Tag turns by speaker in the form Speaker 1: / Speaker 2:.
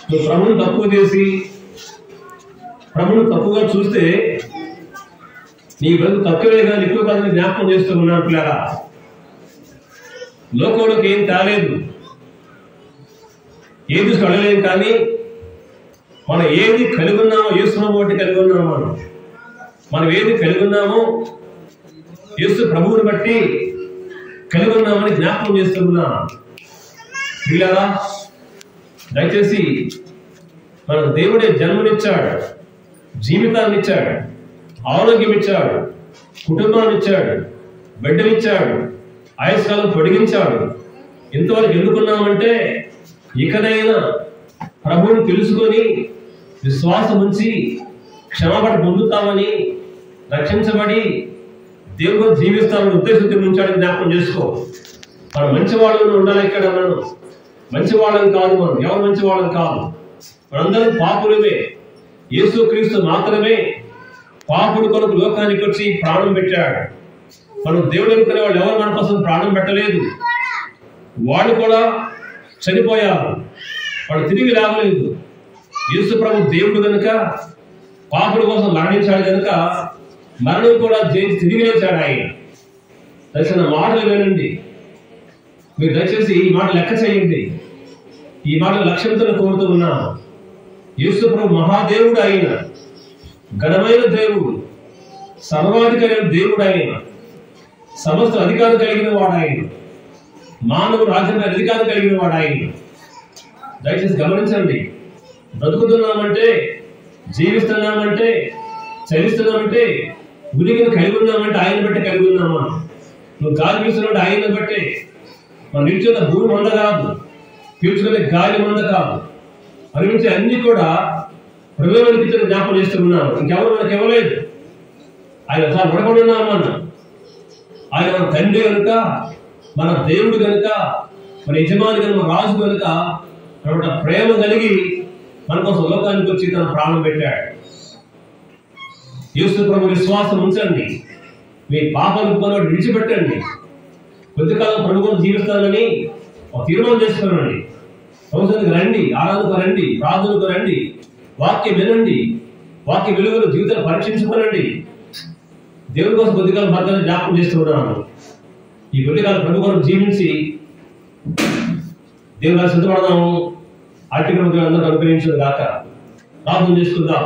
Speaker 1: నువ్వు ప్రభువును తక్కువ చేసి ప్రభువును తక్కువగా చూస్తే నీ బ్రతుకు తక్కువే కానీ ఎక్కువ కాదని జ్ఞాపకం చేస్తూ ఉన్నట్లేరా. లోకంలోకి ఏం తేలేదు, ఏది కడలేం, కానీ మనం ఏది కలిగి ఉన్నామో యేసునామం బట్టి కలిగి ఉన్నామో, మనం ఏది కలిగి ఉన్నామో యేసు ప్రభువుని బట్టి కలిగి ఉన్నామని జ్ఞాపకం చేస్తున్నా. పిల్లరా, దయచేసి మన దేవుడే జన్మనిచ్చాడు, జీవితాన్ని ఇచ్చాడు, ఆరోగ్యం ఇచ్చాడు, కుటుంబాన్ని ఇచ్చాడు, బిడ్డనిచ్చాడు, ఆయుష్కాలం పొడిగించాడు. ఇంతవరకు ఎందుకున్నామంటే ఇకనైనా ప్రభువుని తెలుసుకొని విశ్వాసం ఉంచి క్షమాపణ పొందుతామని, రక్షించబడి దేవుడు జీవిస్తామని ఉద్దేశంతో ఉంచాడని జ్ఞాపకం చేసుకో. మనం మంచివాళ్ళని ఉండాలి. ఇక్కడ మనం మంచివాళ్ళని కాదు, మనం ఎవరు మంచివాళ్ళని కాదు, మనందరం పాపులమే. యేసుక్రీస్తు మాత్రమే పాపుడు కొరకు లోకానికి వచ్చి ప్రాణం పెట్టాడు. మనం దేవుడు అనుకునే వాళ్ళు ఎవరు మన కోసం ప్రాణం పెట్టలేదు. వాళ్ళు కూడా చనిపోయారు, వాళ్ళు తిరిగి రావలేదు. యేసు ప్రభు దేవుడు కనుక పాపుల కోసం మరణించాడు కనుక మరణం కూడా తిరిగి లేచాడు ఆయన. దయచేసి మాటలు వినండి, మీరు దయచేసి ఈ మాట లెక్క చేయండి. ఈ మాట లక్ష్యంతో కోరుతూ ఉన్నాను. యేసు ప్రభు మహాదేవుడు ఆయన, ఘనమైన దేవుడు, సర్వాధికారి దేవుడు ఆయన, సమస్త అధికారం కలిగిన వాడు ఆయన, మానవ రాజ్యం అధికారం కలిగిన వాడు ఆయన. దయచేసి గమనించండి. బ్రతుకుతున్నామంటే, జీవిస్తున్నామంటే, చలిస్తున్నామంటే, ఉనికిని కలిగి ఉన్నామంటే ఆయన బట్టి కలిగి ఉన్నామా. నువ్వు గాలి పీల్చున్నాడు ఆయన బట్టే. మనం నిల్చున్న భూమి మంద కాదు, పీల్చుకునే గాలి మంద కాదు, అనిపించే అన్ని కూడా ప్రభువునికి ఇచ్చిన జ్ఞాపకం చేస్తున్నాను. ఇంకెవరు మనకి ఇవ్వలేదు. ఆయన చాలా రుణపడి ఉన్నామన్న. ఆయన మన తండ్రి కనుక, మన దేవుడు కనుక, మన యజమాని కనుక, మన రాజు కనుక మన ప్రేమ కలిగి మన కోసం లోకానికి వచ్చి తన ప్రాణం పెట్టాడు. యేసు ప్రభు విశ్వాసం ఉంచండి. మీ పాపాలు కొనవాడు విడిచిపెట్టండి. కొద్దికాలం ప్రభువును జీవిస్తానని ఒక తీర్మానం చేసుకోనండి. ప్రభుత్వానికి రండి, ఆరాధనకు రండి, ప్రార్థనకు రండి, వాక్యం వినండి, వాక్య విలువలు జీవితాలు పరీక్షించుకోనండి. దేవుడి కోసం కొద్దికాలం భర్తను జ్ఞాపకం చేస్తున్నాను. ఈ కొద్దికాలం ప్రభు కొరకు జీవించి దేవుడు సిద్ధపడదాము. ఆర్థిక అందరూ అనుగ్రహించదు కాక ప్రార్థన చేసుకుందాం.